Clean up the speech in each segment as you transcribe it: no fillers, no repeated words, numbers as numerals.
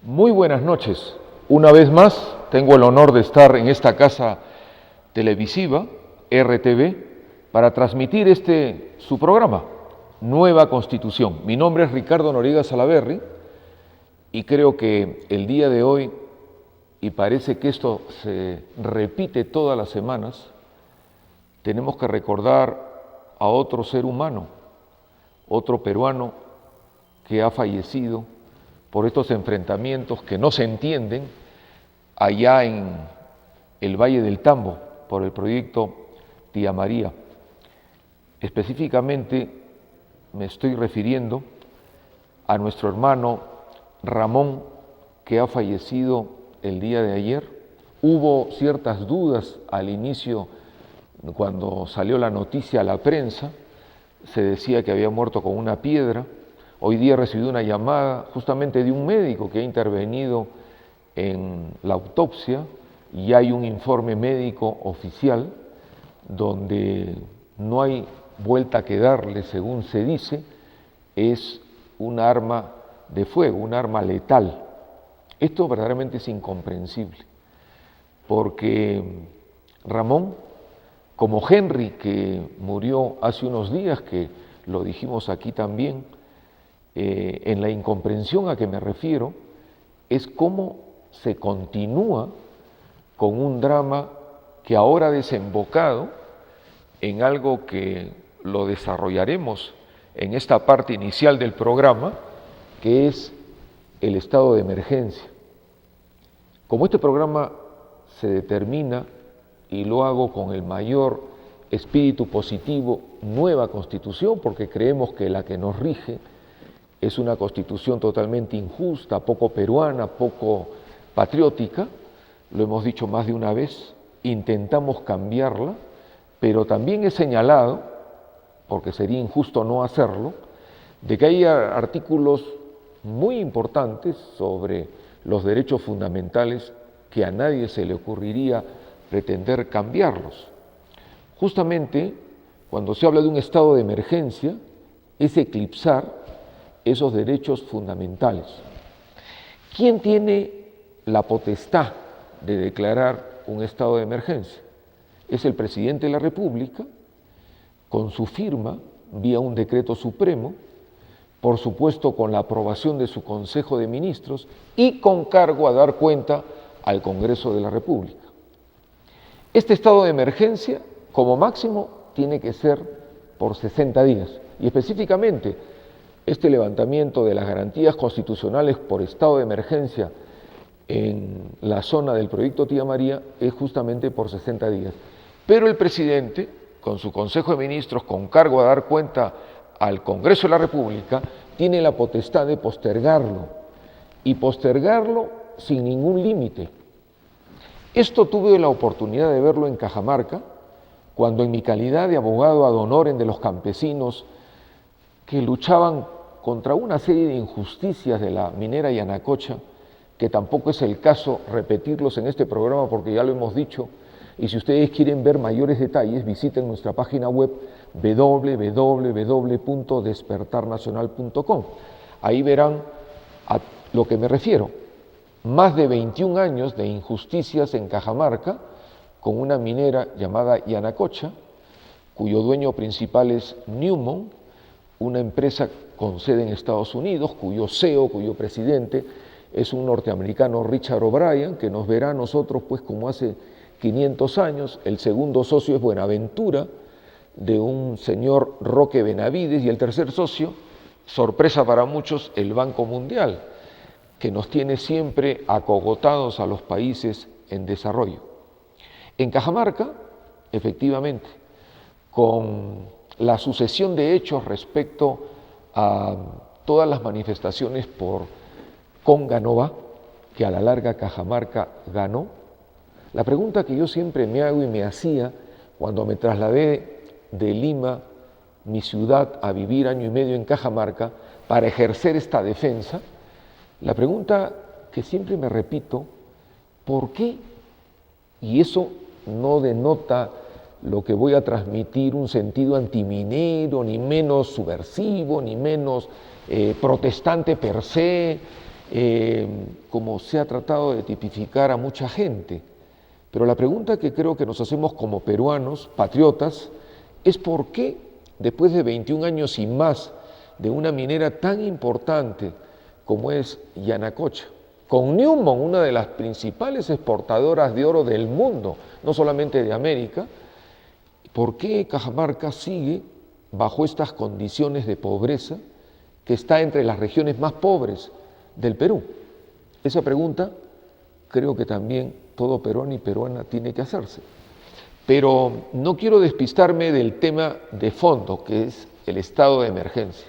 Muy buenas noches. Una vez más, tengo el honor de estar en esta casa televisiva, RTV, para transmitir su programa, Nueva Constitución. Mi nombre es Ricardo Noriega Salaverry y creo que el día de hoy, y parece que esto se repite todas las semanas, tenemos que recordar a otro ser humano, otro peruano que ha fallecido por estos enfrentamientos que no se entienden allá en el Valle del Tambo, por el proyecto Tía María. Específicamente me estoy refiriendo a nuestro hermano Ramón, que ha fallecido el día de ayer. Hubo ciertas dudas al inicio, cuando salió la noticia a la prensa, se decía que había muerto con una piedra. Hoy día recibí una llamada justamente de un médico que ha intervenido en la autopsia y hay un informe médico oficial donde no hay vuelta que darle, según se dice, es un arma de fuego, un arma letal. Esto verdaderamente es incomprensible, porque Ramón, como Henry, que murió hace unos días, que lo dijimos aquí también, en la incomprensión a que me refiero, es cómo se continúa con un drama que ahora ha desembocado en algo que lo desarrollaremos en esta parte inicial del programa, que es el estado de emergencia. Como este programa se determina, y lo hago con el mayor espíritu positivo, nueva Constitución, porque creemos que la que nos rige es una Constitución totalmente injusta, poco peruana, poco patriótica, lo hemos dicho más de una vez, intentamos cambiarla, pero también he señalado, porque sería injusto no hacerlo, de que hay artículos muy importantes sobre los derechos fundamentales que a nadie se le ocurriría pretender cambiarlos. Justamente, cuando se habla de un estado de emergencia, es eclipsar esos derechos fundamentales. ¿Quién tiene la potestad de declarar un estado de emergencia? Es el presidente de la República, con su firma, vía un decreto supremo, por supuesto con la aprobación de su Consejo de Ministros y con cargo a dar cuenta al Congreso de la República. Este estado de emergencia, como máximo, tiene que ser por 60 días, y específicamente este levantamiento de las garantías constitucionales por estado de emergencia en la zona del proyecto Tía María es justamente por 60 días. Pero el presidente, con su Consejo de Ministros, con cargo a dar cuenta al Congreso de la República, tiene la potestad de postergarlo, y postergarlo sin ningún límite. Esto tuve la oportunidad de verlo en Cajamarca, cuando en mi calidad de abogado ad honorem de los campesinos que luchaban contra una serie de injusticias de la minera Yanacocha, que tampoco es el caso repetirlos en este programa porque ya lo hemos dicho, y si ustedes quieren ver mayores detalles, visiten nuestra página web www.despertarnacional.com. Ahí verán a lo que me refiero. Más de 21 años de injusticias en Cajamarca, con una minera llamada Yanacocha, cuyo dueño principal es Newmont, una empresa con sede en Estados Unidos, cuyo CEO, cuyo presidente es un norteamericano, Richard O'Brien, que nos verá a nosotros pues como hace 500 años. El segundo socio es Buenaventura, de un señor Roque Benavides, y el tercer socio, sorpresa para muchos, el Banco Mundial, que nos tiene siempre acogotados a los países en desarrollo. En Cajamarca, efectivamente, con la sucesión de hechos respecto a todas las manifestaciones por Conga no va, que a la larga Cajamarca ganó, la pregunta que yo siempre me hago y me hacía cuando me trasladé de Lima, mi ciudad, a vivir año y medio en Cajamarca para ejercer esta defensa, la pregunta que siempre me repito, ¿por qué? Y eso no denota lo que voy a transmitir, un sentido antiminero, ni menos subversivo, ni menos protestante per se, como se ha tratado de tipificar a mucha gente. Pero la pregunta que creo que nos hacemos como peruanos, patriotas, es por qué, después de 21 años y más de una minera tan importante como es Yanacocha, con Newmont, una de las principales exportadoras de oro del mundo, no solamente de América, ¿por qué Cajamarca sigue bajo estas condiciones de pobreza que está entre las regiones más pobres del Perú? Esa pregunta creo que también todo peruano y peruana tiene que hacerse. Pero no quiero despistarme del tema de fondo, que es el estado de emergencia.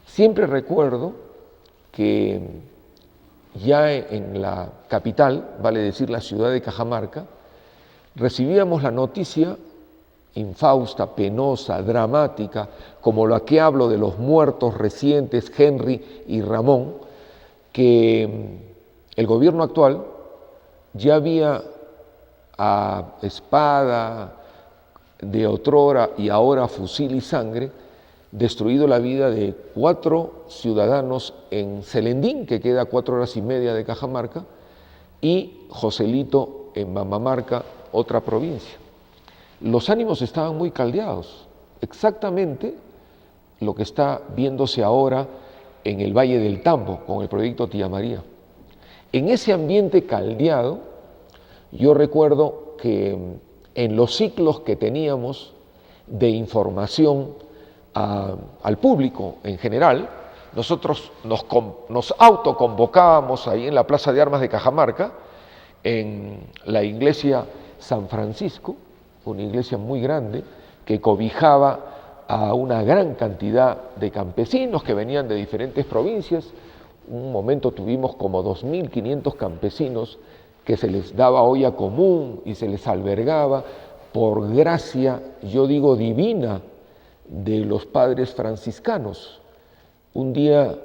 Siempre recuerdo que ya en la capital, vale decir la ciudad de Cajamarca, recibíamos la noticia infausta, penosa, dramática, como la que hablo de los muertos recientes Henry y Ramón, que el gobierno actual ya había a espada de otrora y ahora fusil y sangre destruido la vida de 4 ciudadanos en Celendín, que queda a 4 horas y media de Cajamarca, y Joselito en Mamamarca, otra provincia. Los ánimos estaban muy caldeados, exactamente lo que está viéndose ahora en el Valle del Tambo con el proyecto Tía María. En ese ambiente caldeado, yo recuerdo que en los ciclos que teníamos de información al público en general, nosotros nos autoconvocábamos ahí en la Plaza de Armas de Cajamarca, en la iglesia San Francisco, una iglesia muy grande que cobijaba a una gran cantidad de campesinos que venían de diferentes provincias. Un momento tuvimos como 2.500 campesinos que se les daba olla común y se les albergaba por gracia, yo digo divina, de los padres franciscanos. Un día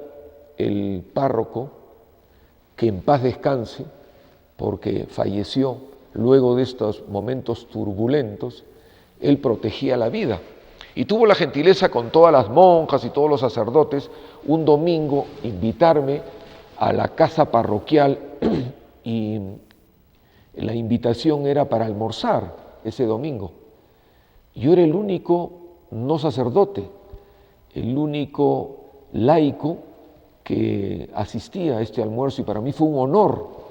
el párroco, que en paz descanse, porque falleció luego de estos momentos turbulentos, él protegía la vida. Y tuvo la gentileza con todas las monjas y todos los sacerdotes, un domingo, invitarme a la casa parroquial y la invitación era para almorzar ese domingo. Yo era el único no sacerdote, el único laico que asistía a este almuerzo y para mí fue un honor.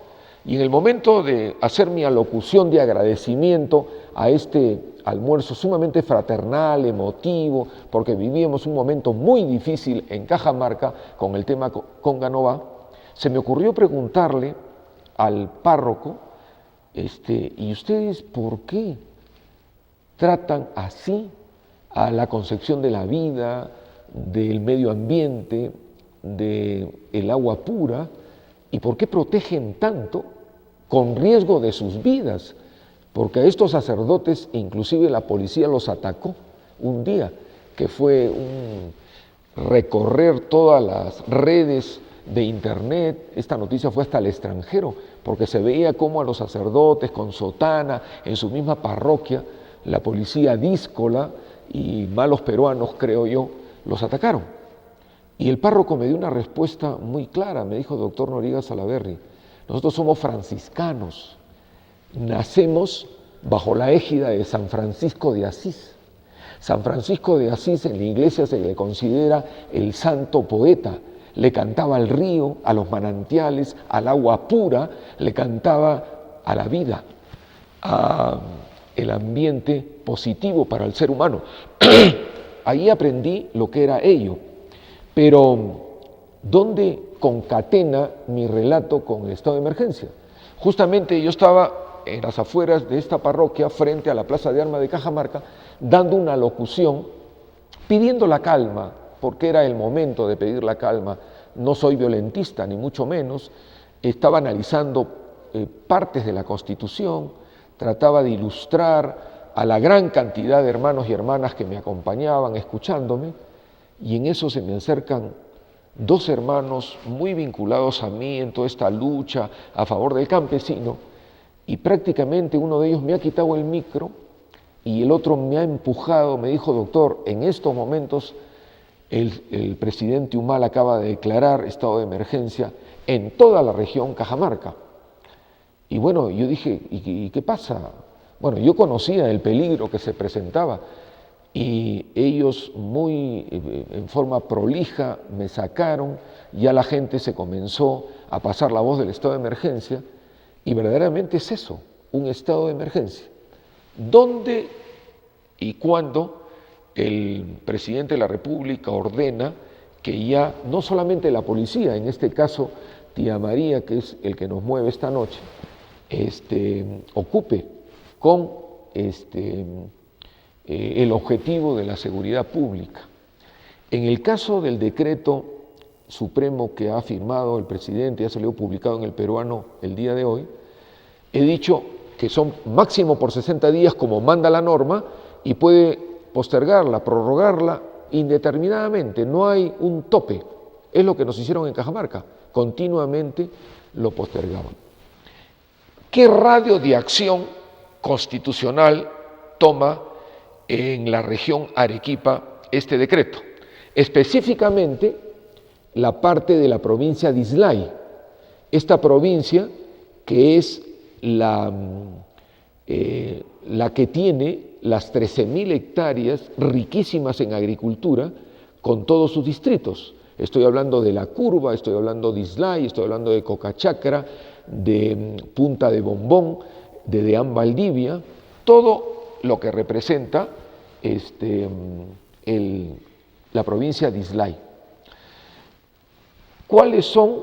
Y en el momento de hacer mi alocución de agradecimiento a este almuerzo sumamente fraternal, emotivo, porque vivíamos un momento muy difícil en Cajamarca con el tema Conganova, se me ocurrió preguntarle al párroco, ¿y ustedes por qué tratan así a la concepción de la vida, del medio ambiente, del agua pura, y por qué protegen tanto con riesgo de sus vidas? Porque a estos sacerdotes, inclusive la policía los atacó un día, que fue un recorrer todas las redes de internet. Esta noticia fue hasta el extranjero, porque se veía cómo a los sacerdotes con sotana en su misma parroquia, la policía díscola y malos peruanos, creo yo, los atacaron. Y el párroco me dio una respuesta muy clara, me dijo: doctor Noriega Salaverry, nosotros somos franciscanos, nacemos bajo la égida de San Francisco de Asís. San Francisco de Asís en la iglesia se le considera el santo poeta, le cantaba al río, a los manantiales, al agua pura, le cantaba a la vida, al ambiente positivo para el ser humano. Ahí aprendí lo que era ello, pero ¿dónde concatena mi relato con el estado de emergencia? Justamente yo estaba en las afueras de esta parroquia, frente a la Plaza de Armas de Cajamarca, dando una locución, pidiendo la calma, porque era el momento de pedir la calma. No soy violentista, ni mucho menos. Estaba analizando partes de la Constitución, trataba de ilustrar a la gran cantidad de hermanos y hermanas que me acompañaban, escuchándome, y en eso se me acercan 2 hermanos muy vinculados a mí en toda esta lucha a favor del campesino, y prácticamente uno de ellos me ha quitado el micro y el otro me ha empujado, me dijo: doctor, en estos momentos el presidente Humala acaba de declarar estado de emergencia en toda la región Cajamarca. Y bueno, yo dije, ¿y qué pasa? Bueno, yo conocía el peligro que se presentaba y ellos en forma prolija me sacaron, ya la gente se comenzó a pasar la voz del estado de emergencia y verdaderamente es eso, un estado de emergencia. ¿Dónde y cuándo el presidente de la República ordena que ya no solamente la policía, en este caso Tía María, que es el que nos mueve esta noche, ocupe con el objetivo de la seguridad pública? En el caso del decreto supremo que ha firmado el presidente, ya salió publicado en El Peruano el día de hoy, he dicho que son máximo por 60 días como manda la norma y puede postergarla, prorrogarla indeterminadamente, no hay un tope. Es lo que nos hicieron en Cajamarca, continuamente lo postergaban. ¿Qué radio de acción constitucional toma en la región Arequipa este decreto? Específicamente la parte de la provincia de Islay, esta provincia que es la que tiene las 13.000 hectáreas riquísimas en agricultura con todos sus distritos. Estoy hablando de La Curva, estoy hablando de Islay, estoy hablando de Cocachacra, de Punta de Bombón, de Deán Valdivia, todo lo que representa la provincia de Islay. ¿Cuáles son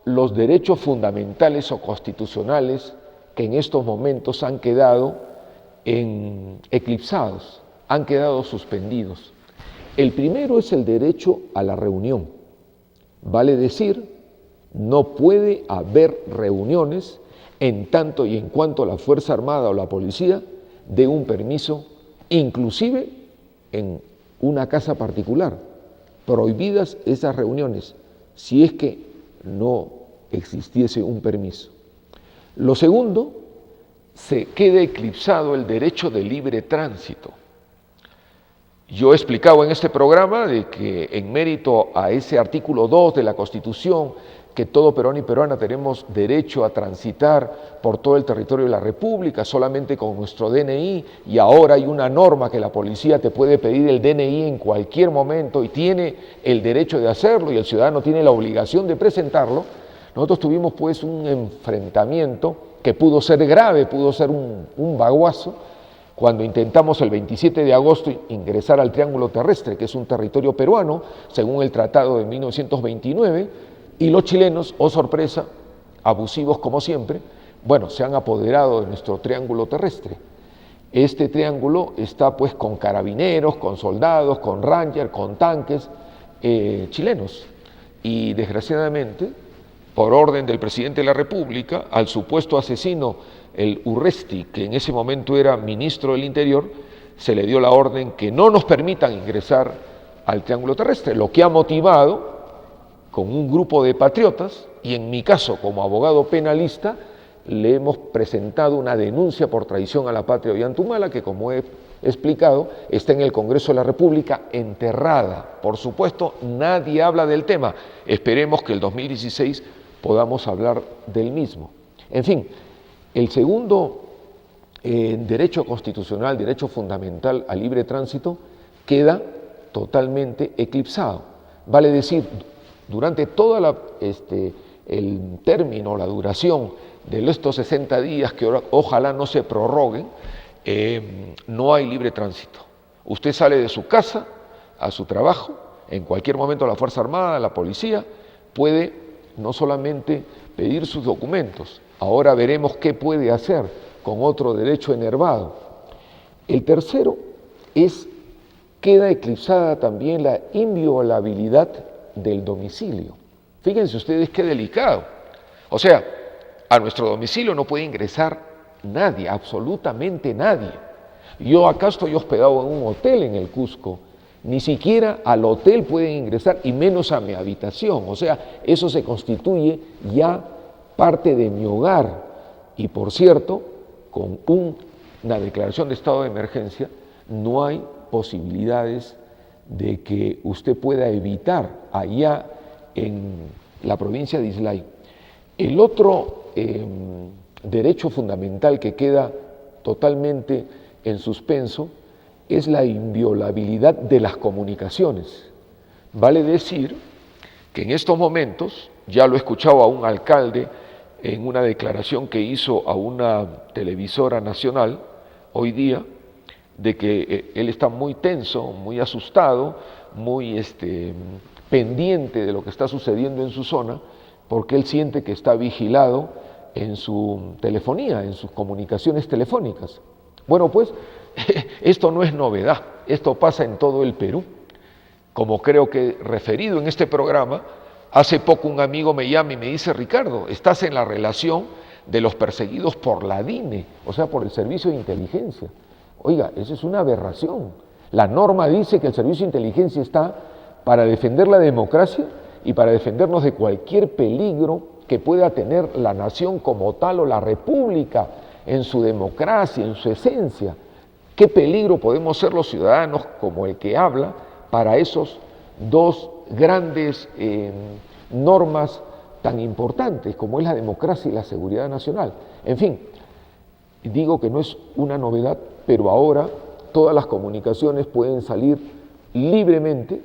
los derechos fundamentales o constitucionales que en estos momentos han quedado eclipsados, han quedado suspendidos? El primero es el derecho a la reunión. Vale decir, no puede haber reuniones en tanto y en cuanto la Fuerza Armada o la policía dé un permiso, inclusive en una casa particular. Prohibidas esas reuniones, si es que no existiese un permiso. Lo segundo, se queda eclipsado el derecho de libre tránsito. Yo he explicado en este programa de que en mérito a ese artículo 2 de la Constitución, que todo peruano y peruana tenemos derecho a transitar por todo el territorio de la República solamente con nuestro DNI, y ahora hay una norma que la policía te puede pedir el DNI en cualquier momento y tiene el derecho de hacerlo y el ciudadano tiene la obligación de presentarlo. Nosotros tuvimos pues un enfrentamiento que pudo ser grave, pudo ser un baguazo, cuando intentamos el 27 de agosto ingresar al Triángulo Terrestre, que es un territorio peruano, según el Tratado de 1929, y los chilenos, oh sorpresa, abusivos como siempre, bueno, se han apoderado de nuestro Triángulo Terrestre. Este triángulo está pues con carabineros, con soldados, con rangers, con tanques chilenos, y desgraciadamente, por orden del presidente de la República, al supuesto asesino, el Urresti, que en ese momento era ministro del Interior, se le dio la orden que no nos permitan ingresar al Triángulo Terrestre, lo que ha motivado con un grupo de patriotas, y en mi caso como abogado penalista, le hemos presentado una denuncia por traición a la patria Ollantumala, que como he explicado, está en el Congreso de la República enterrada. Por supuesto, nadie habla del tema. Esperemos que el 2016 podamos hablar del mismo. En fin, el segundo derecho constitucional, derecho fundamental al libre tránsito, queda totalmente eclipsado. Vale decir, durante toda el término, la duración de estos 60 días, que ojalá no se prorroguen, no hay libre tránsito. Usted sale de su casa a su trabajo, en cualquier momento la Fuerza Armada, la policía, puede no solamente pedir sus documentos, ahora veremos qué puede hacer con otro derecho enervado. El tercero queda eclipsada también la inviolabilidad del domicilio. Fíjense ustedes qué delicado. O sea, a nuestro domicilio no puede ingresar nadie, absolutamente nadie. Yo acá estoy hospedado en un hotel en el Cusco, ni siquiera al hotel pueden ingresar y menos a mi habitación. O sea, eso se constituye ya parte de mi hogar. Y por cierto, con una declaración de estado de emergencia no hay posibilidades de que usted pueda evitar allá en la provincia de Islay. El otro derecho fundamental que queda totalmente en suspenso es la inviolabilidad de las comunicaciones. Vale decir que en estos momentos, ya lo he escuchado a un alcalde en una declaración que hizo a una televisora nacional hoy día, de que él está muy tenso, muy asustado, muy pendiente de lo que está sucediendo en su zona, porque él siente que está vigilado en su telefonía, en sus comunicaciones telefónicas. Bueno, pues esto no es novedad, esto pasa en todo el Perú. Como creo que he referido en este programa, hace poco un amigo me llama y me dice: Ricardo, estás en la relación de los perseguidos por la DINE, o sea, por el Servicio de Inteligencia. Oiga, eso es una aberración. La norma dice que el Servicio de Inteligencia está para defender la democracia y para defendernos de cualquier peligro que pueda tener la nación como tal o la república en su democracia, en su esencia. ¿Qué peligro podemos ser los ciudadanos como el que habla para esos dos grandes normas tan importantes como es la democracia y la seguridad nacional? En fin, digo que no es una novedad, pero ahora todas las comunicaciones pueden salir libremente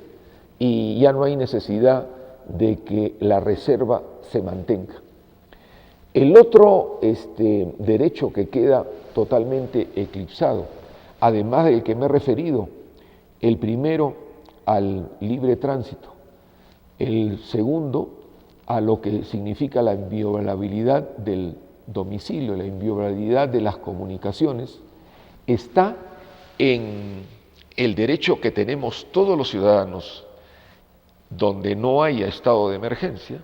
y ya no hay necesidad de que la reserva se mantenga. El otro derecho que queda totalmente eclipsado, además del que me he referido, el primero al libre tránsito, el segundo a lo que significa la inviolabilidad del domicilio, la inviolabilidad de las comunicaciones, está en el derecho que tenemos todos los ciudadanos, donde no haya estado de emergencia,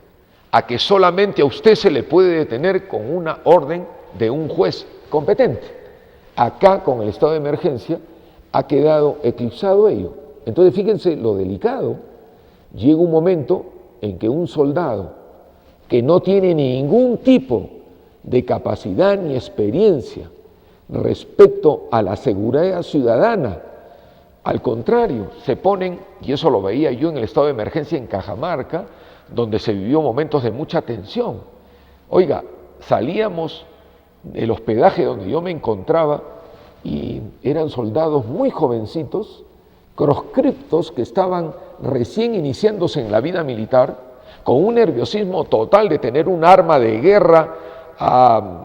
a que solamente a usted se le puede detener con una orden de un juez competente. Acá, con el estado de emergencia, ha quedado eclipsado ello. Entonces, fíjense lo delicado. Llega un momento en que un soldado que no tiene ningún tipo de capacidad ni experiencia respecto a la seguridad ciudadana, al contrario, se ponen, y eso lo veía yo en el estado de emergencia en Cajamarca, donde se vivió momentos de mucha tensión. Oiga, salíamos del hospedaje donde yo me encontraba y eran soldados muy jovencitos, proscriptos que estaban recién iniciándose en la vida militar, con un nerviosismo total de tener un arma de guerra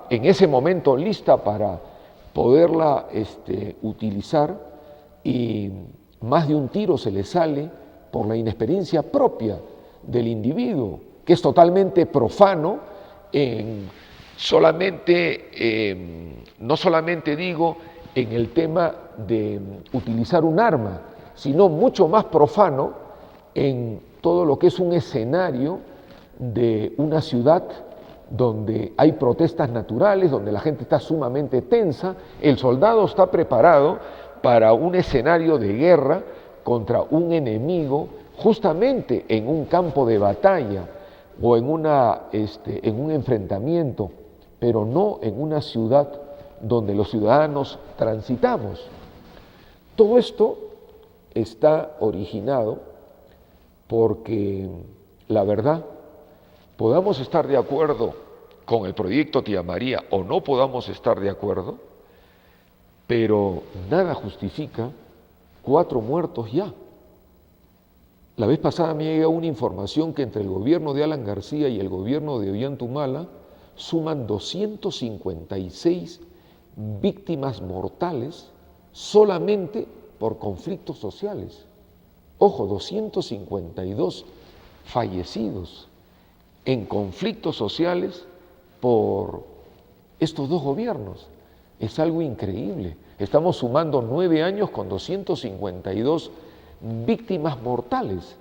en ese momento lista para poderla utilizar, y más de un tiro se le sale por la inexperiencia propia del individuo, que es totalmente profano no solamente digo en el tema de utilizar un arma, sino mucho más profano en todo lo que es un escenario de una ciudad donde hay protestas naturales, donde la gente está sumamente tensa, el soldado está preparado para un escenario de guerra contra un enemigo justamente en un campo de batalla o en un enfrentamiento, pero no en una ciudad donde los ciudadanos transitamos. Todo esto está originado porque, la verdad, podamos estar de acuerdo con el proyecto Tía María o no podamos estar de acuerdo, pero nada justifica 4 muertos ya. La vez pasada me llegó una información que entre el gobierno de Alan García y el gobierno de Ollanta suman 256 víctimas mortales solamente por conflictos sociales. Ojo, 252 fallecidos en conflictos sociales por estos dos gobiernos. Es algo increíble. Estamos sumando 9 años con 252 víctimas mortales.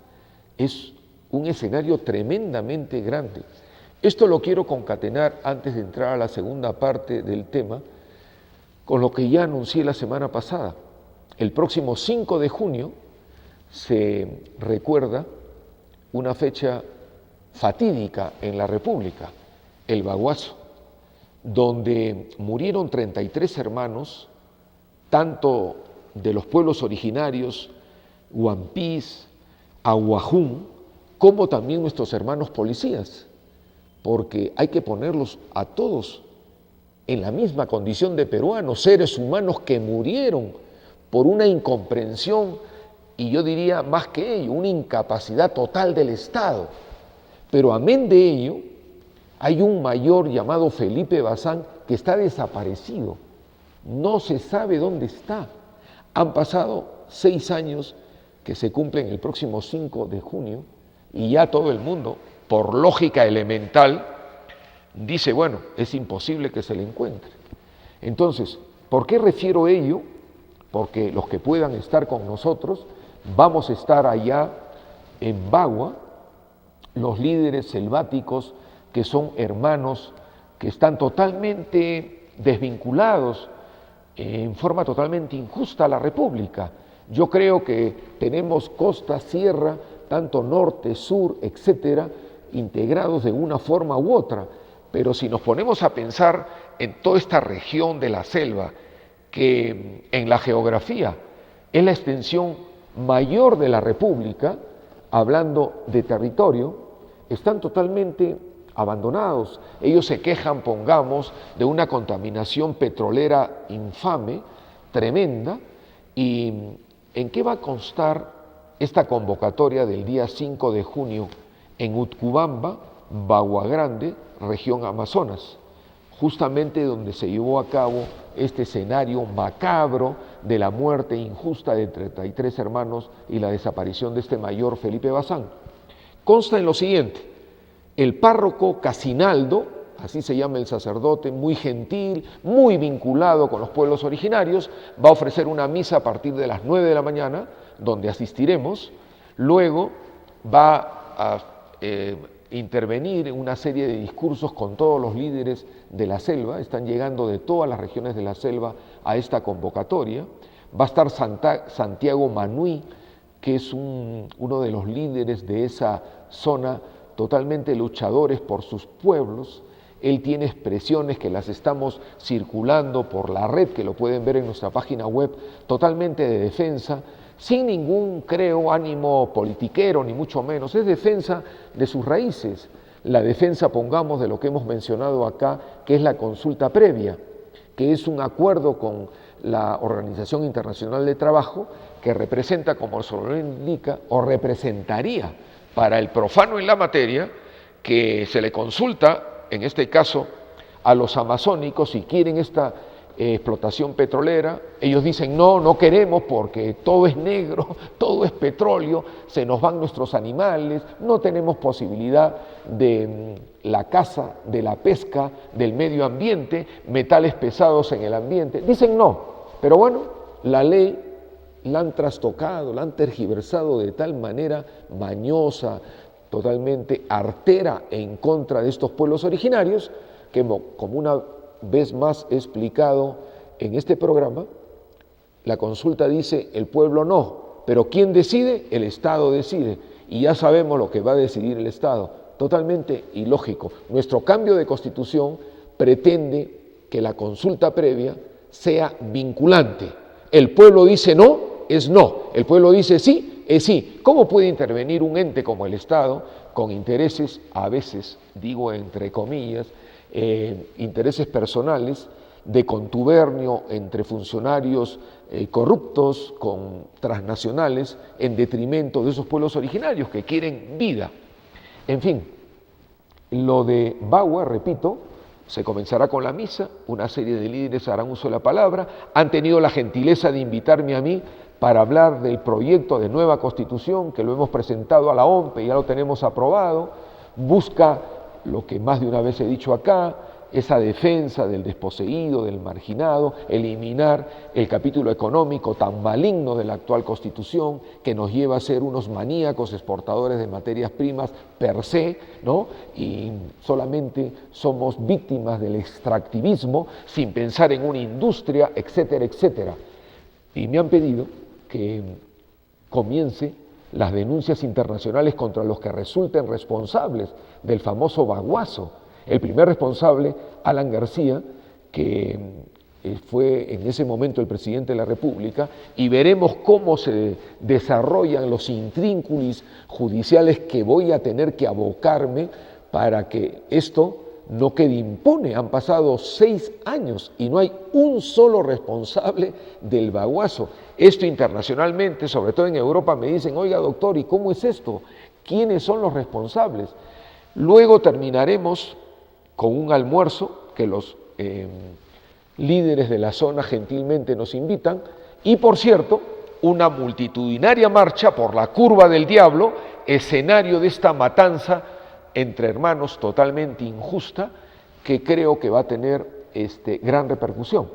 Es un escenario tremendamente grande. Esto lo quiero concatenar antes de entrar a la segunda parte del tema con lo que ya anuncié la semana pasada. El próximo 5 de junio se recuerda una fecha fatídica en la República, el Baguazo, donde murieron 33 hermanos, tanto de los pueblos originarios Huampís, Aguajún, como también nuestros hermanos policías, porque hay que ponerlos a todos en la misma condición de peruanos, seres humanos que murieron por una incomprensión y yo diría más que ello, una incapacidad total del Estado. Pero amén de ello, hay un mayor llamado Felipe Bazán que está desaparecido, no se sabe dónde está. Han pasado 6 años que se cumplen el próximo 5 de junio y ya todo el mundo, por lógica elemental, dice, bueno, es imposible que se le encuentre. Entonces, ¿por qué refiero ello? Porque los que puedan estar con nosotros, vamos a estar allá en Bagua, los líderes selváticos que son hermanos que están totalmente desvinculados en forma totalmente injusta a la República. Yo creo que tenemos costa, sierra, tanto norte, sur, etcétera, integrados de una forma u otra. Pero si nos ponemos a pensar en toda esta región de la selva, que en la geografía es la extensión mayor de la República, hablando de territorio, están totalmente abandonados. Ellos se quejan, pongamos, de una contaminación petrolera infame, tremenda, y ¿en qué va a constar esta convocatoria del día 5 de junio en Utcubamba, Bagua Grande, región Amazonas? Justamente donde se llevó a cabo este escenario macabro de la muerte injusta de 33 hermanos y la desaparición de este mayor Felipe Bazán. Consta en lo siguiente: el párroco Casinaldo, así se llama el sacerdote, muy gentil, muy vinculado con los pueblos originarios, va a ofrecer una misa a partir de las 9 de la mañana, donde asistiremos. Luego va a intervenir en una serie de discursos con todos los líderes de la selva, están llegando de todas las regiones de la selva a esta convocatoria. Va a estar Santiago Manuí, que es uno de los líderes de esa zona, totalmente luchadores por sus pueblos. Él tiene expresiones que las estamos circulando por la red, que lo pueden ver en nuestra página web, totalmente de defensa, sin ningún, creo, ánimo politiquero, ni mucho menos. Es defensa de sus raíces. La defensa, pongamos, de lo que hemos mencionado acá, que es la consulta previa, que es un acuerdo con la Organización Internacional de Trabajo, que representa, como su nombre indica, o representaría para el profano en la materia, que se le consulta, en este caso, a los amazónicos si quieren esta explotación petrolera. Ellos dicen no, no queremos porque todo es negro, todo es petróleo, se nos van nuestros animales, no tenemos posibilidad de la caza, de la pesca, del medio ambiente, metales pesados en el ambiente. Dicen no, pero bueno, la ley la han trastocado, la han tergiversado de tal manera mañosa, totalmente artera en contra de estos pueblos originarios, que como una vez más he explicado en este programa, la consulta dice el pueblo no, pero ¿quién decide? El Estado decide, y ya sabemos lo que va a decidir el Estado, totalmente ilógico. Nuestro cambio de constitución pretende que la consulta previa sea vinculante. El pueblo dice no, es no, el pueblo dice sí, es sí. ¿Cómo puede intervenir un ente como el Estado con intereses, a veces, digo entre comillas, intereses personales, de contubernio entre funcionarios corruptos con transnacionales en detrimento de esos pueblos originarios que quieren vida? En fin, lo de Bagua, repito, se comenzará con la misa, una serie de líderes harán uso de la palabra, han tenido la gentileza de invitarme a mí para hablar del proyecto de nueva constitución que lo hemos presentado a la OMPE y ya lo tenemos aprobado. Busca lo que más de una vez he dicho acá, esa defensa del desposeído, del marginado, eliminar el capítulo económico tan maligno de la actual Constitución que nos lleva a ser unos maníacos exportadores de materias primas per se, ¿no? Y solamente somos víctimas del extractivismo sin pensar en una industria, etcétera, etcétera. Y me han pedido que comience las denuncias internacionales contra los que resulten responsables del famoso baguazo. El primer responsable, Alan García, que fue en ese momento el presidente de la República, y veremos cómo se desarrollan los intrínculos judiciales que voy a tener que abocarme para que esto no quede impune. Han pasado 6 años y no hay un solo responsable del baguazo. Esto internacionalmente, sobre todo en Europa, me dicen, oiga doctor, ¿y cómo es esto? ¿Quiénes son los responsables? Luego terminaremos con un almuerzo que los líderes de la zona gentilmente nos invitan, y por cierto, una multitudinaria marcha por la Curva del Diablo, escenario de esta matanza entre hermanos totalmente injusta, que creo que va a tener gran repercusión.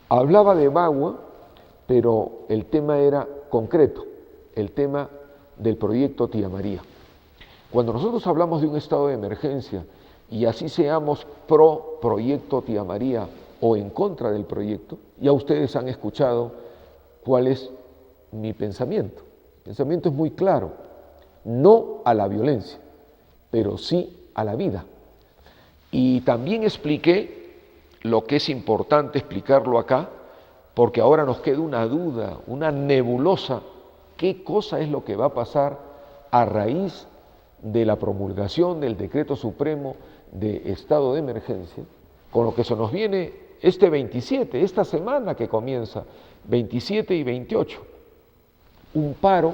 Hablaba de Bagua, pero el tema era concreto, el tema del proyecto Tía María. Cuando nosotros hablamos de un estado de emergencia, y así seamos pro proyecto Tía María o en contra del proyecto, ya ustedes han escuchado cuál es mi pensamiento. El pensamiento es muy claro, no a la violencia, pero sí a la vida. Y también expliqué lo que es importante explicarlo acá, porque ahora nos queda una duda, una nebulosa, qué cosa es lo que va a pasar a raíz de la promulgación del Decreto Supremo de Estado de Emergencia, con lo que se nos viene este 27, esta semana que comienza, 27 y 28, un paro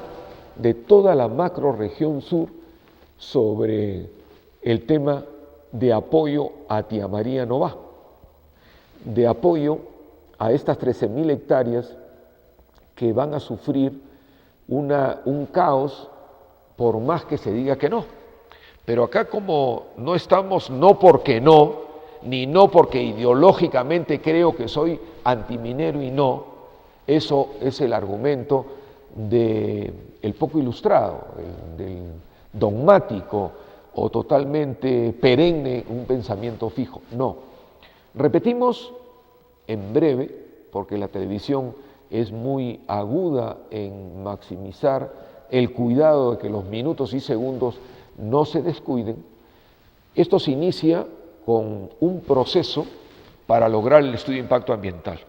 de toda la macrorregión sur sobre el tema de apoyo a Tía María Nová, de apoyo a estas 13.000 hectáreas que van a sufrir un caos por más que se diga que no. Pero acá como no estamos, no porque no, ni no porque ideológicamente creo que soy antiminero y no, eso es el argumento del poco ilustrado, del dogmático o totalmente perenne, un pensamiento fijo. No. Repetimos en breve, porque la televisión es muy aguda en maximizar el cuidado de que los minutos y segundos no se descuiden. Esto se inicia con un proceso para lograr el estudio de impacto ambiental.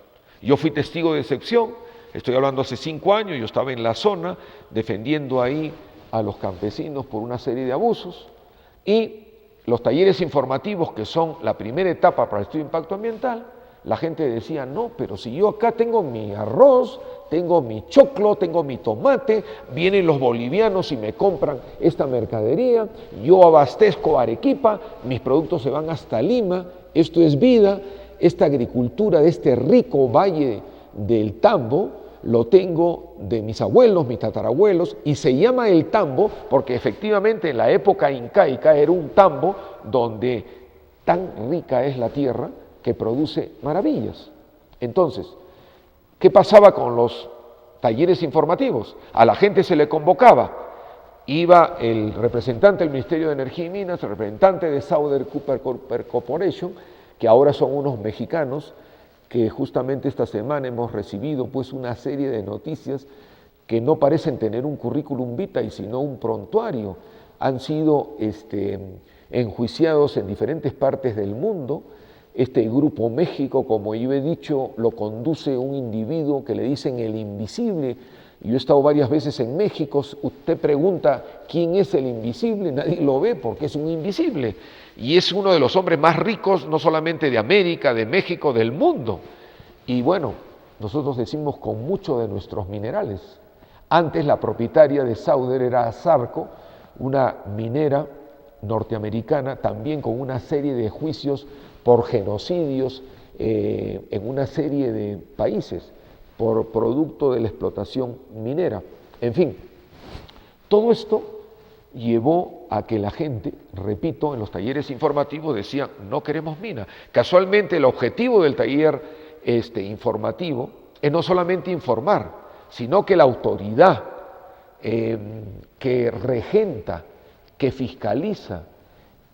Yo fui testigo de excepción, estoy hablando hace 5 años, yo estaba en la zona defendiendo ahí a los campesinos por una serie de abusos, y los talleres informativos, que son la primera etapa para el estudio de impacto ambiental, la gente decía, no, pero si yo acá tengo mi arroz, tengo mi choclo, tengo mi tomate, vienen los bolivianos y me compran esta mercadería, yo abastezco Arequipa, mis productos se van hasta Lima, esto es vida, esta agricultura de este rico valle del Tambo, lo tengo de mis abuelos, mis tatarabuelos, y se llama el Tambo porque efectivamente en la época incaica era un tambo donde tan rica es la tierra que produce maravillas. Entonces, ¿qué pasaba con los talleres informativos? A la gente se le convocaba, iba el representante del Ministerio de Energía y Minas, el representante de Southern Copper Corporation, que ahora son unos mexicanos, que justamente esta semana hemos recibido pues una serie de noticias que no parecen tener un currículum vitae, sino un prontuario. Han sido enjuiciados en diferentes partes del mundo. Este Grupo México, como yo he dicho, lo conduce un individuo que le dicen el invisible. Yo he estado varias veces en México, usted pregunta quién es el invisible, nadie lo ve porque es un invisible. Y es uno de los hombres más ricos, no solamente de América, de México, del mundo. Y bueno, nosotros decimos con mucho de nuestros minerales. Antes la propietaria de Sauder era Azarco, una minera norteamericana, también con una serie de juicios por genocidios en una serie de países, por producto de la explotación minera. En fin, todo esto llevó a que la gente, repito, en los talleres informativos decían, no queremos mina. Casualmente el objetivo del taller informativo es no solamente informar, sino que la autoridad que regenta, que fiscaliza,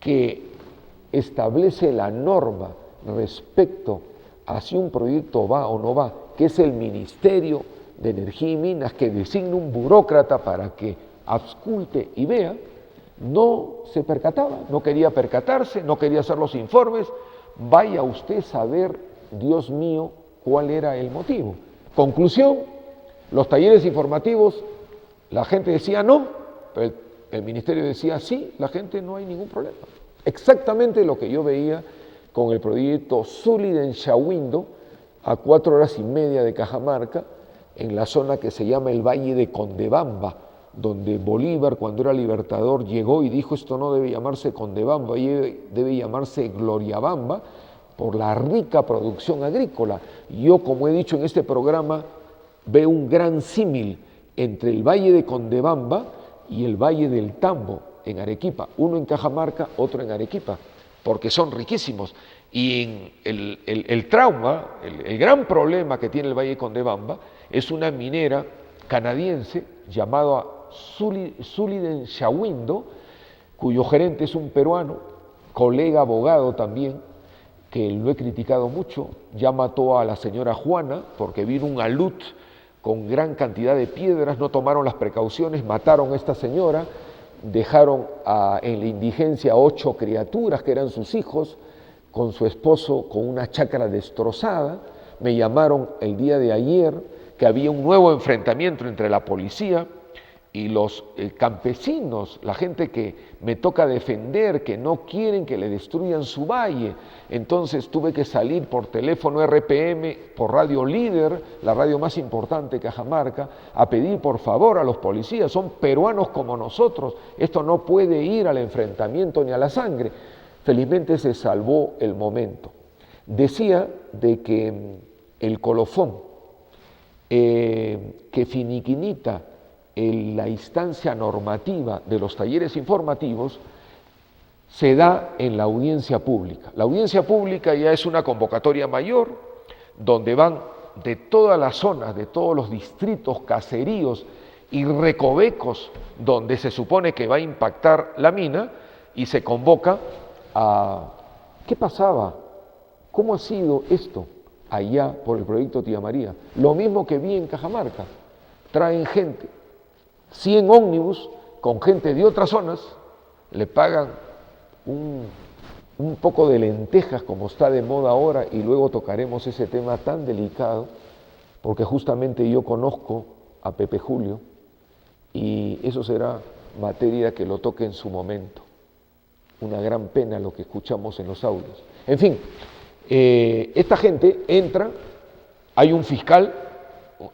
que establece la norma respecto a si un proyecto va o no va, que es el Ministerio de Energía y Minas, que designa un burócrata para que ausculte y vea, no se percataba, no quería percatarse, no quería hacer los informes. Vaya usted a saber Dios mío, ¿cuál era el motivo? Conclusión, los talleres informativos, la gente decía no, pero el ministerio decía sí, la gente no hay ningún problema. Exactamente lo que yo veía con el proyecto Sullivan Shawindo, a 4 horas y media de Cajamarca, en la zona que se llama el Valle de Condebamba, donde Bolívar, cuando era libertador, llegó y dijo: esto no debe llamarse Condebamba, debe llamarse Gloriabamba, por la rica producción agrícola. Yo, como he dicho en este programa, veo un gran símil entre el Valle de Condebamba y el Valle del Tambo, en Arequipa, uno en Cajamarca, otro en Arequipa, porque son riquísimos. Y el trauma, el gran problema que tiene el Valle de Condebamba es una minera canadiense llamada Sullivan Shawindo, cuyo gerente es un peruano, colega abogado también, que lo he criticado mucho. Ya mató a la señora Juana porque vino un alud con gran cantidad de piedras, no tomaron las precauciones, mataron a esta señora, dejaron en la indigencia a 8 criaturas que eran sus hijos, con su esposo con una chacra destrozada. Me llamaron el día de ayer que había un nuevo enfrentamiento entre la policía y los campesinos, la gente que me toca defender, que no quieren que le destruyan su valle. Entonces tuve que salir por teléfono RPM, por Radio Líder, la radio más importante de Cajamarca, a pedir por favor a los policías: son peruanos como nosotros, esto no puede ir al enfrentamiento ni a la sangre. Felizmente se salvó el momento. Decía de que el colofón que finiquinita la instancia normativa de los talleres informativos se da en la audiencia pública. La audiencia pública ya es una convocatoria mayor, donde van de todas las zonas, de todos los distritos, caseríos y recovecos donde se supone que va a impactar la mina, y se convoca a ¿qué pasaba? ¿Cómo ha sido esto allá por el proyecto Tía María? Lo mismo que vi en Cajamarca. Traen gente, 100 ómnibus con gente de otras zonas, le pagan un poco de lentejas, como está de moda ahora, y luego tocaremos ese tema tan delicado, porque justamente yo conozco a Pepe Julio, y eso será materia que lo toque en su momento. Una gran pena lo que escuchamos en los audios. En fin, esta gente entra, hay un fiscal,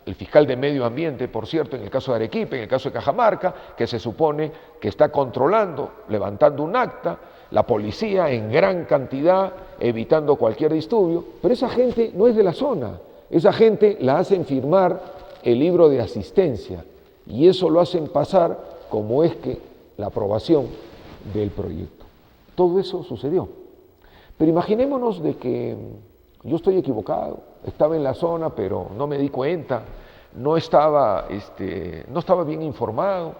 el fiscal de Medio Ambiente, por cierto, en el caso de Arequipa, en el caso de Cajamarca, que se supone que está controlando, levantando un acta, la policía en gran cantidad, evitando cualquier disturbio, pero esa gente no es de la zona, esa gente la hacen firmar el libro de asistencia, y eso lo hacen pasar como es que la aprobación del proyecto. Todo eso sucedió. Pero imaginémonos de que yo estoy equivocado, estaba en la zona pero no me di cuenta, no estaba bien informado,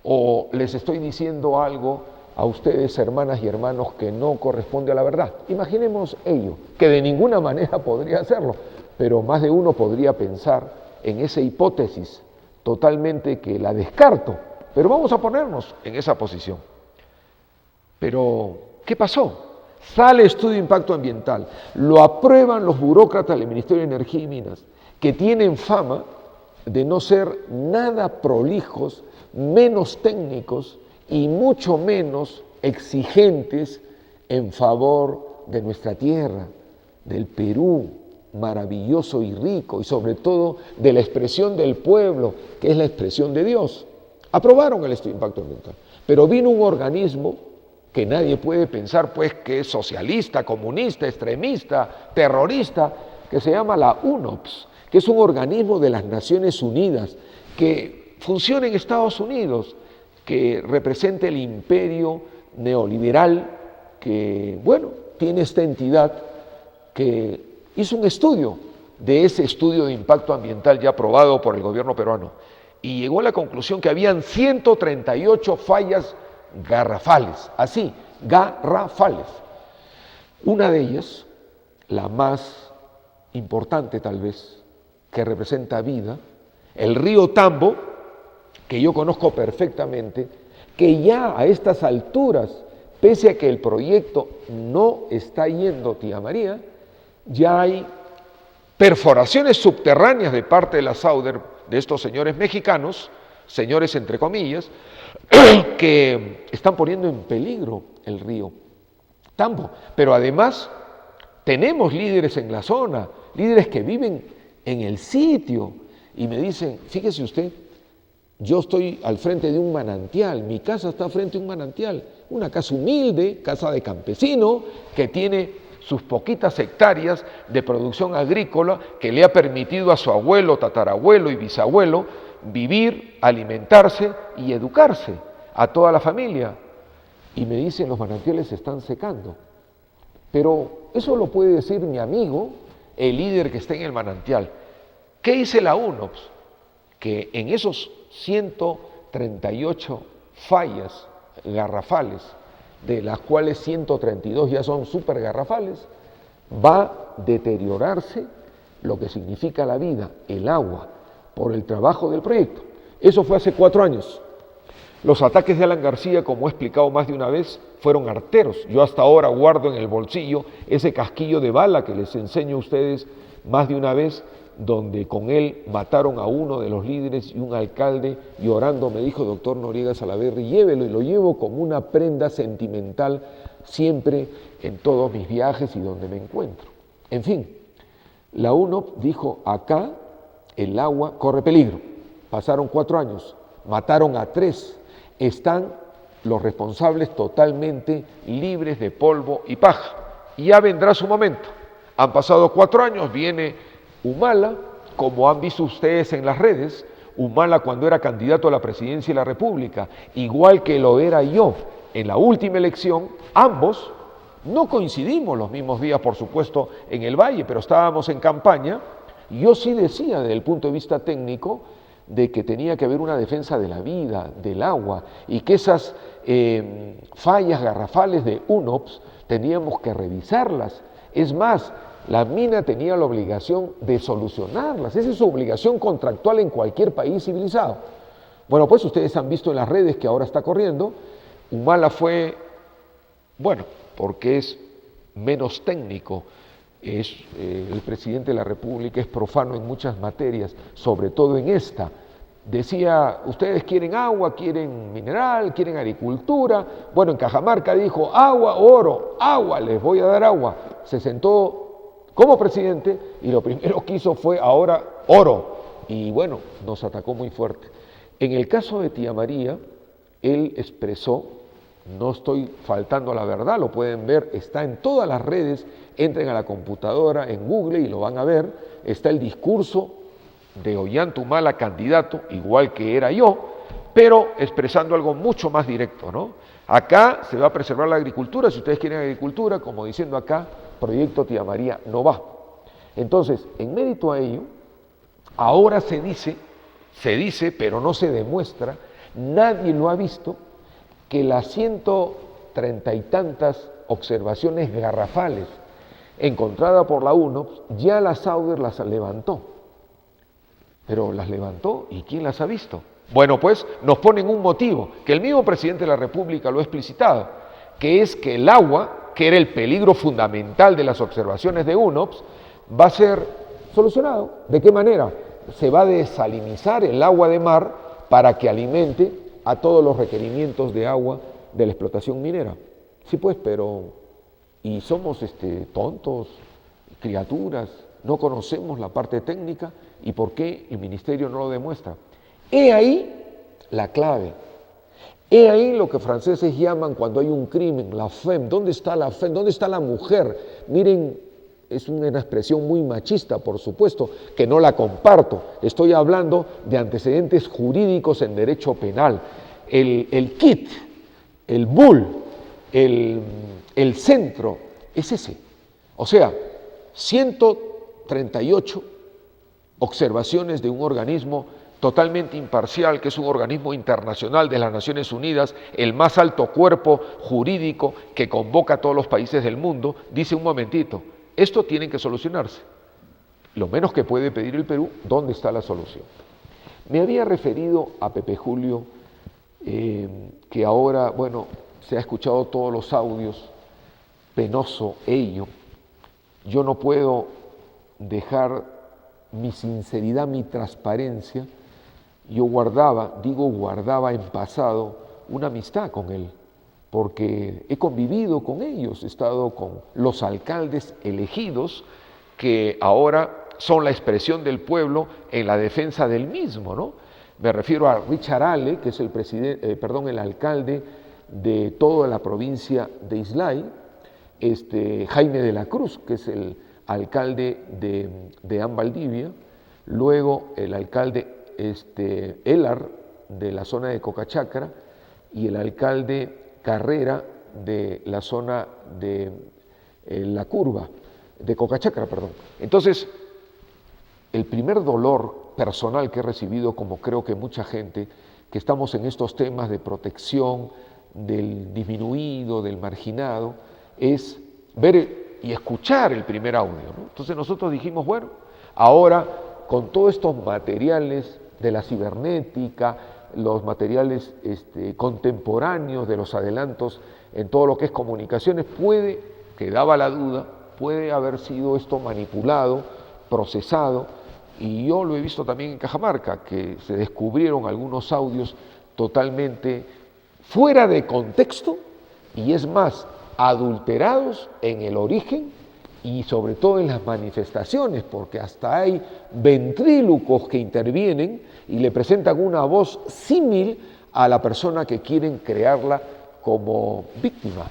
o les estoy diciendo algo a ustedes, hermanas y hermanos, que no corresponde a la verdad. Imaginemos ello, que de ninguna manera podría hacerlo, pero más de uno podría pensar en esa hipótesis totalmente que la descarto, pero vamos a ponernos en esa posición. Pero, ¿qué pasó? Sale estudio de impacto ambiental, lo aprueban los burócratas del Ministerio de Energía y Minas, que tienen fama de no ser nada prolijos, menos técnicos y mucho menos exigentes en favor de nuestra tierra, del Perú maravilloso y rico, y sobre todo de la expresión del pueblo, que es la expresión de Dios. Aprobaron el estudio de impacto ambiental, pero vino un organismo que nadie puede pensar pues que es socialista, comunista, extremista, terrorista, que se llama la UNOPS, que es un organismo de las Naciones Unidas, que funciona en Estados Unidos, que representa el imperio neoliberal, que, bueno, tiene esta entidad que hizo un estudio de ese estudio de impacto ambiental ya aprobado por el gobierno peruano, y llegó a la conclusión que habían 138 fallas garrafales, así, garrafales. Una de ellas, la más importante tal vez, que representa vida, el río Tambo, que yo conozco perfectamente, que ya a estas alturas, pese a que el proyecto no está yendo Tía María, ya hay perforaciones subterráneas de parte de la Sauder, de estos señores mexicanos, señores entre comillas, que están poniendo en peligro el río Tambo. Pero además tenemos líderes en la zona, líderes que viven en el sitio y me dicen, fíjese usted, yo estoy al frente de un manantial, mi casa está frente a un manantial, una casa humilde, casa de campesino, que tiene sus poquitas hectáreas de producción agrícola que le ha permitido a su abuelo, tatarabuelo y bisabuelo vivir, alimentarse y educarse a toda la familia. Y me dicen, los manantiales se están secando. Pero eso lo puede decir mi amigo, el líder que está en el manantial. ¿Qué dice la UNOPS? Que en esos 138 fallas garrafales, de las cuales 132 ya son súper garrafales, va a deteriorarse lo que significa la vida, el agua, por el trabajo del proyecto. Eso fue hace 4 años. Los ataques de Alan García, como he explicado más de una vez, fueron arteros. Yo hasta ahora guardo en el bolsillo ese casquillo de bala que les enseño a ustedes más de una vez, donde con él mataron a uno de los líderes y un alcalde, llorando me dijo, doctor Noriega Salaverry, llévelo, y lo llevo como una prenda sentimental siempre en todos mis viajes y donde me encuentro. En fin, la UNOP dijo, acá el agua corre peligro. Pasaron 4 años, mataron a 3, están los responsables totalmente libres de polvo y paja. Y ya vendrá su momento. Han pasado 4 años, viene Humala, como han visto ustedes en las redes, Humala cuando era candidato a la presidencia de la República, igual que lo era yo en la última elección, ambos no coincidimos los mismos días, por supuesto, en el Valle, pero estábamos en campaña. Yo sí decía desde el punto de vista técnico de que tenía que haber una defensa de la vida, del agua, y que esas fallas garrafales de UNOPS teníamos que revisarlas. Es más, la mina tenía la obligación de solucionarlas, esa es su obligación contractual en cualquier país civilizado. Bueno, pues ustedes han visto en las redes que ahora está corriendo, Humala fue, bueno, porque es menos técnico, es el presidente de la República, es profano en muchas materias, sobre todo en esta. Decía, ustedes quieren agua, quieren mineral, quieren agricultura. Bueno, en Cajamarca dijo, agua, oro, agua, les voy a dar agua. Se sentó como presidente y lo primero que hizo fue ahora oro. Y bueno, nos atacó muy fuerte. En el caso de Tía María, él expresó, no estoy faltando a la verdad, lo pueden ver, está en todas las redes, entren a la computadora, en Google y lo van a ver, está el discurso de Ollanta Humala, candidato, igual que era yo, pero expresando algo mucho más directo, ¿no? Acá se va a preservar la agricultura, si ustedes quieren agricultura, como diciendo acá, proyecto Tía María no va. Entonces, en mérito a ello, ahora se dice, pero no se demuestra, nadie lo ha visto, que las 130 y tantas observaciones garrafales encontradas por la UNOPS, ya la Sauder las levantó. Pero las levantó, ¿y quién las ha visto? Bueno, pues nos ponen un motivo, que el mismo presidente de la República lo ha explicitado, que es que el agua, que era el peligro fundamental de las observaciones de UNOPS, va a ser solucionado. ¿De qué manera? Se va a desalinizar el agua de mar para que alimente a todos los requerimientos de agua de la explotación minera. Sí, pues, pero y somos tontos, criaturas, no conocemos la parte técnica, ¿y por qué el ministerio no lo demuestra? He ahí la clave. He ahí lo que franceses llaman cuando hay un crimen, la femme. ¿Dónde está la femme? ¿Dónde está la mujer? Miren, es una expresión muy machista, por supuesto, que no la comparto. Estoy hablando de antecedentes jurídicos en derecho penal. El kit, el bull, el centro, es ese. O sea, 138 observaciones de un organismo totalmente imparcial, que es un organismo internacional de las Naciones Unidas, el más alto cuerpo jurídico que convoca a todos los países del mundo, dice un momentito, esto tiene que solucionarse. Lo menos que puede pedir el Perú, ¿dónde está la solución? Me había referido a Pepe Julio, que ahora, bueno, se ha escuchado todos los audios, penoso ello. yo no puedo dejar mi sinceridad, mi transparencia. Yo guardaba en pasado una amistad con él, porque he convivido con ellos, he estado con los alcaldes elegidos que ahora son la expresión del pueblo en la defensa del mismo, ¿no? Me refiero a Richard Ale, que es el alcalde de toda la provincia de Islay, Jaime de la Cruz, que es el alcalde de Valdivia, luego el alcalde Elar de la zona de Cocachacra y el alcalde Carrera de la zona de La Curva, de Cocachacra, perdón. Entonces, el primer dolor personal que he recibido, como creo que mucha gente, que estamos en estos temas de protección del disminuido, del marginado, es ver y escuchar el primer audio, ¿no? Entonces nosotros dijimos, bueno, ahora con todos estos materiales de la cibernética, los materiales contemporáneos de los adelantos en todo lo que es comunicaciones, quedaba la duda, puede haber sido esto manipulado, procesado, y yo lo he visto también en Cajamarca, que se descubrieron algunos audios totalmente fuera de contexto y es más, adulterados en el origen y sobre todo en las manifestaciones, porque hasta hay ventrílocos que intervienen y le presentan una voz símil a la persona que quieren crearla como víctima.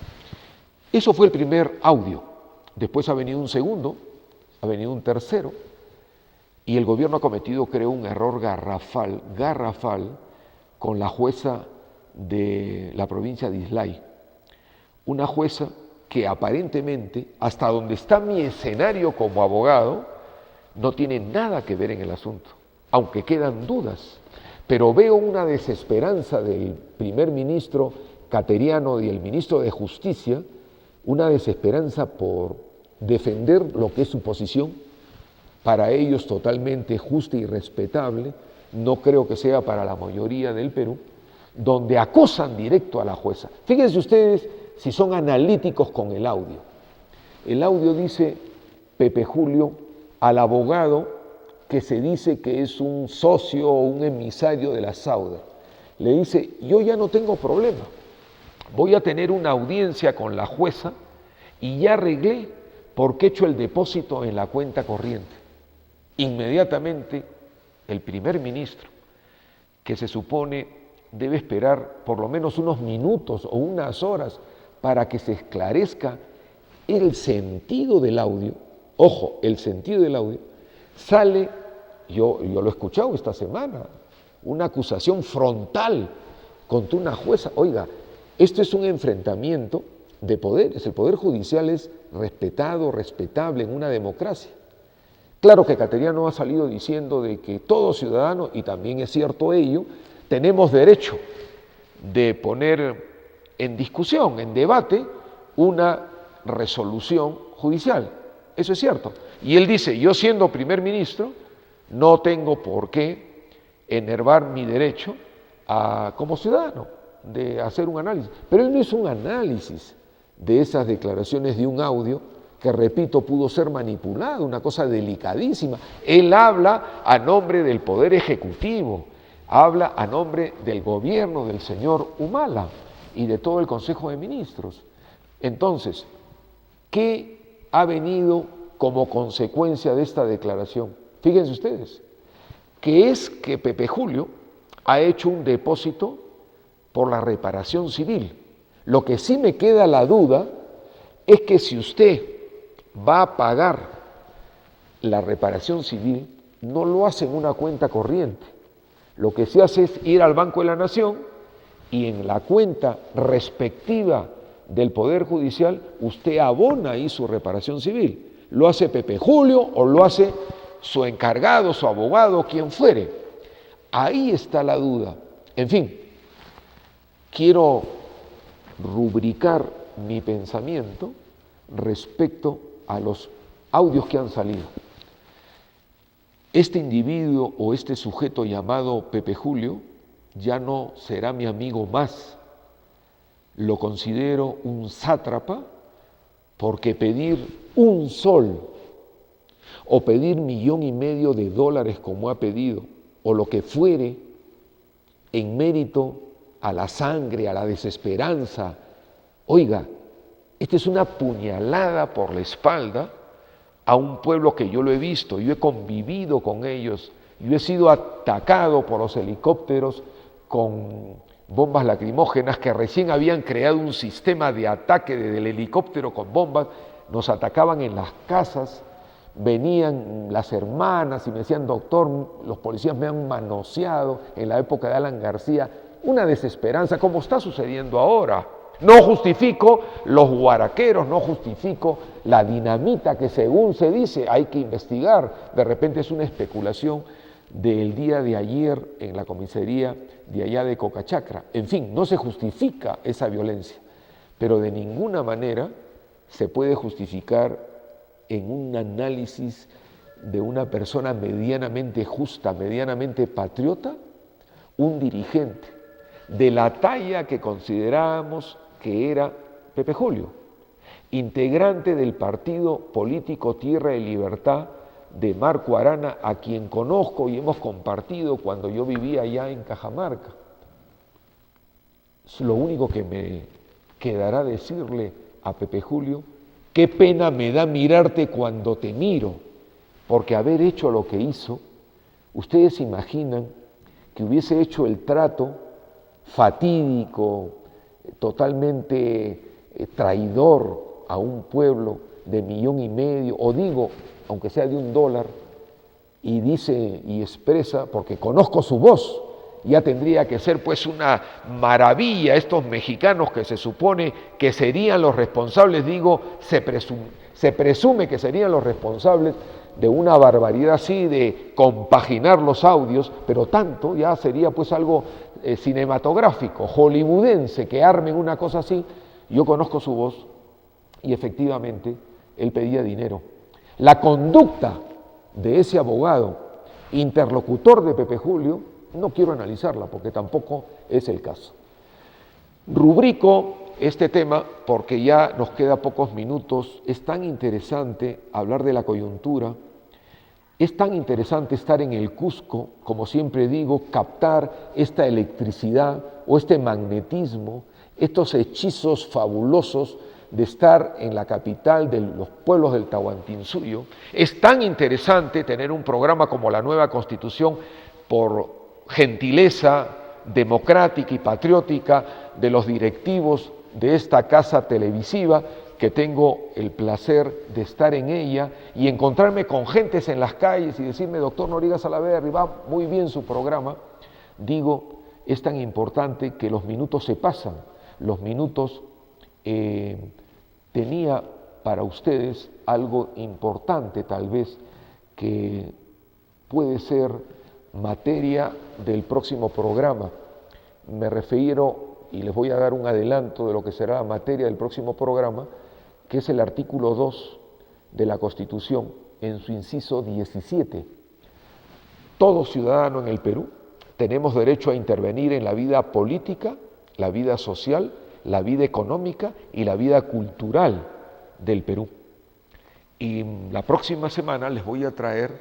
Eso fue el primer audio. Después ha venido un segundo, ha venido un tercero, y el gobierno ha cometido, creo, un error garrafal con la jueza de la provincia de Islay. Una jueza que aparentemente, hasta donde está mi escenario como abogado, no tiene nada que ver en el asunto, aunque quedan dudas. Pero veo una desesperanza del primer ministro cateriano y el ministro de Justicia, una desesperanza por defender lo que es su posición, para ellos totalmente justa y respetable, no creo que sea para la mayoría del Perú, donde acusan directo a la jueza. Fíjense ustedes si son analíticos con el audio. El audio dice Pepe Julio al abogado que se dice que es un socio o un emisario de la Sauder. Le dice, yo ya no tengo problema, voy a tener una audiencia con la jueza y ya arreglé porque he hecho el depósito en la cuenta corriente. Inmediatamente el primer ministro, que se supone debe esperar por lo menos unos minutos o unas horas para que se esclarezca el sentido del audio, ojo, el sentido del audio, sale, yo lo he escuchado esta semana, una acusación frontal contra una jueza. Oiga, esto es un enfrentamiento de poderes, el poder judicial es respetado, respetable en una democracia. Claro que Cateriano ha salido diciendo de que todo ciudadano, y también es cierto ello, tenemos derecho de poner en discusión, en debate, una resolución judicial. Eso es cierto. Y él dice, yo siendo primer ministro, no tengo por qué enervar mi derecho como ciudadano de hacer un análisis. Pero él no es un análisis de esas declaraciones de un audio que, repito, pudo ser manipulado, una cosa delicadísima. Él habla a nombre del Poder Ejecutivo, habla a nombre del gobierno del señor Humala y de todo el Consejo de Ministros. Entonces, ¿qué ha venido como consecuencia de esta declaración? Fíjense ustedes, que es que Pepe Julio ha hecho un depósito por la reparación civil. Lo que sí me queda la duda es que si usted va a pagar la reparación civil, no lo hace en una cuenta corriente. Lo que se hace es ir al Banco de la Nación y en la cuenta respectiva del Poder Judicial usted abona ahí su reparación civil. Lo hace Pepe Julio o lo hace su encargado, su abogado, quien fuere. Ahí está la duda. En fin, quiero rubricar mi pensamiento respecto a los audios que han salido. Este individuo o este sujeto llamado Pepe Julio ya no será mi amigo más. Lo considero un sátrapa porque pedir un sol, o pedir $1,500,000 como ha pedido, o lo que fuere, en mérito a la sangre, a la desesperanza. Oiga, esta es una puñalada por la espalda a un pueblo que yo lo he visto, yo he convivido con ellos, yo he sido atacado por los helicópteros con bombas lacrimógenas que recién habían creado un sistema de ataque desde el helicóptero con bombas, nos atacaban en las casas, venían las hermanas y me decían, doctor, los policías me han manoseado en la época de Alan García, una desesperanza, como está sucediendo ahora. No justifico los guaraqueros, no justifico la dinamita que según se dice hay que investigar, de repente es una especulación del día de ayer en la comisaría de allá de Cocachacra. En fin, no se justifica esa violencia, pero de ninguna manera se puede justificar en un análisis de una persona medianamente justa, medianamente patriota, un dirigente de la talla que considerábamos que era Pepe Julio, integrante del partido político Tierra de Libertad de Marco Arana, a quien conozco y hemos compartido cuando yo vivía allá en Cajamarca. Es lo único que me quedará decirle a Pepe Julio: qué pena me da mirarte cuando te miro, porque haber hecho lo que hizo, ustedes imaginan que hubiese hecho el trato fatídico, totalmente traidor a un pueblo de 1,5 millones, o digo, aunque sea de $1, y dice y expresa, porque conozco su voz, ya tendría que ser pues una maravilla estos mexicanos que se supone que serían los responsables, digo, se presume que serían los responsables de una barbaridad así, de compaginar los audios, pero tanto ya sería pues algo cinematográfico, hollywoodense, que armen una cosa así. Yo conozco su voz y efectivamente él pedía dinero. La conducta de ese abogado, interlocutor de Pepe Julio, no quiero analizarla porque tampoco es el caso. Rubrico este tema porque ya nos queda pocos minutos. Es tan interesante hablar de la coyuntura, es tan interesante estar en el Cusco, como siempre digo, captar esta electricidad o este magnetismo, estos hechizos fabulosos de estar en la capital de los pueblos del Tahuantinsuyo. Es tan interesante tener un programa como La Nueva Constitución por gentileza democrática y patriótica de los directivos de esta casa televisiva, que tengo el placer de estar en ella y encontrarme con gentes en las calles y decirme: doctor Noriega Salaverry, va muy bien su programa. Digo, es tan importante que los minutos se pasan, los minutos. Tenía para ustedes algo importante tal vez que puede ser materia del próximo programa. Me refiero, y les voy a dar un adelanto de lo que será la materia del próximo programa, que es el artículo 2 de la Constitución, en su inciso 17. Todo ciudadano en el Perú tenemos derecho a intervenir en la vida política, la vida social, la vida económica y la vida cultural del Perú. Y la próxima semana les voy a traer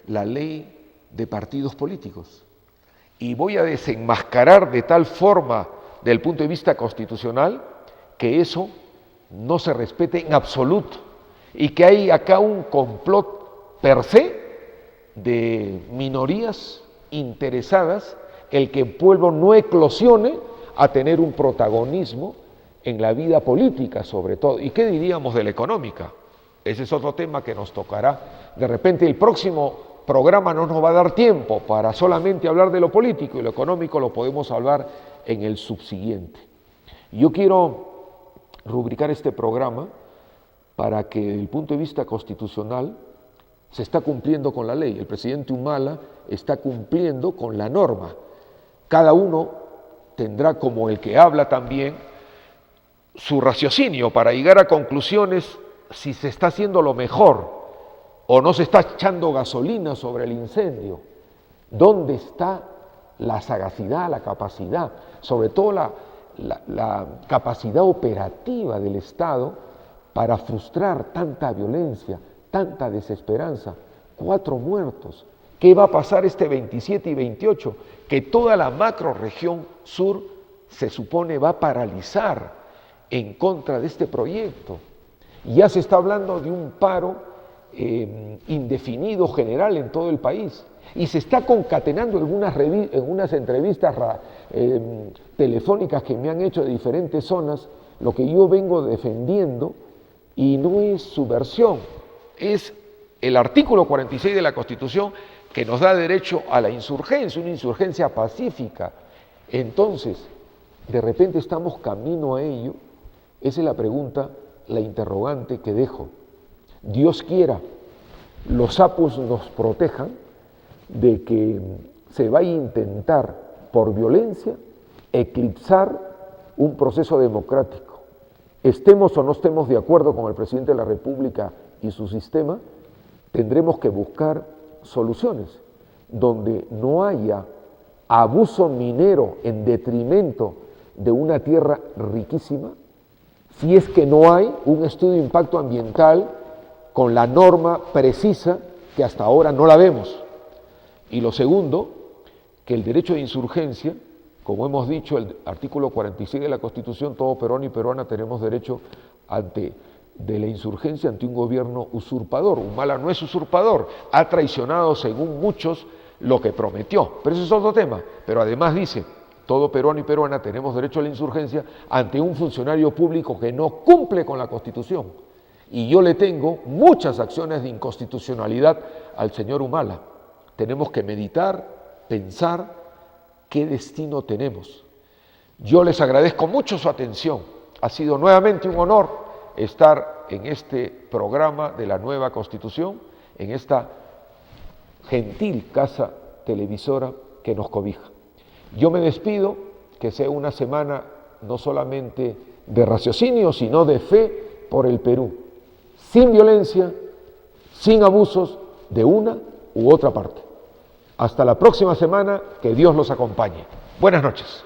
la ley de partidos políticos y voy a desenmascarar de tal forma, desde el punto de vista constitucional, que eso no se respete en absoluto y que hay acá un complot per se de minorías interesadas el que el pueblo no eclosione a tener un protagonismo en la vida política sobre todo. ¿Y qué diríamos de la económica? Ese es otro tema que nos tocará. De repente el próximo programa no nos va a dar tiempo para solamente hablar de lo político, y lo económico lo podemos hablar en el subsiguiente. Yo quiero rubricar este programa para que desde el punto de vista constitucional se está cumpliendo con la ley. El presidente Humala está cumpliendo con la norma. Cada uno tendrá, como el que habla también, su raciocinio para llegar a conclusiones si se está haciendo lo mejor o no se está echando gasolina sobre el incendio. ¿Dónde está la sagacidad, la capacidad, sobre todo la capacidad operativa del Estado para frustrar tanta violencia, tanta desesperanza. 4 muertos. ¿Qué va a pasar este 27 y 28? Que toda la macrorregión sur se supone va a paralizar en contra de este proyecto. Ya se está hablando de un paro indefinido general en todo el país y se está concatenando en unas entrevistas telefónicas que me han hecho de diferentes zonas lo que yo vengo defendiendo, y no es subversión, es el artículo 46 de la Constitución que nos da derecho a la insurgencia, una insurgencia pacífica. Entonces, de repente estamos camino a ello. Esa es la pregunta, la interrogante que dejo. Dios quiera, los sapos nos protejan de que se vaya a intentar por violencia eclipsar un proceso democrático. Estemos o no estemos de acuerdo con el presidente de la República y su sistema, tendremos que buscar soluciones donde no haya abuso minero en detrimento de una tierra riquísima, si es que no hay un estudio de impacto ambiental con la norma precisa, que hasta ahora no la vemos. Y lo segundo, que el derecho de insurgencia, como hemos dicho, el artículo 46 de la Constitución, todo peruano y peruana tenemos derecho de la insurgencia ante un gobierno usurpador. Humala no es usurpador, ha traicionado según muchos lo que prometió, pero eso es otro tema. Pero además dice, todo peruano y peruana tenemos derecho a la insurgencia ante un funcionario público que no cumple con la Constitución. Y yo le tengo muchas acciones de inconstitucionalidad al señor Humala. Tenemos que meditar, pensar qué destino tenemos. Yo les agradezco mucho su atención. Ha sido nuevamente un honor estar en este programa de la nueva Constitución, en esta gentil casa televisora que nos cobija. Yo me despido, que sea una semana no solamente de raciocinio, sino de fe por el Perú, sin violencia, sin abusos de una u otra parte. Hasta la próxima semana, que Dios los acompañe. Buenas noches.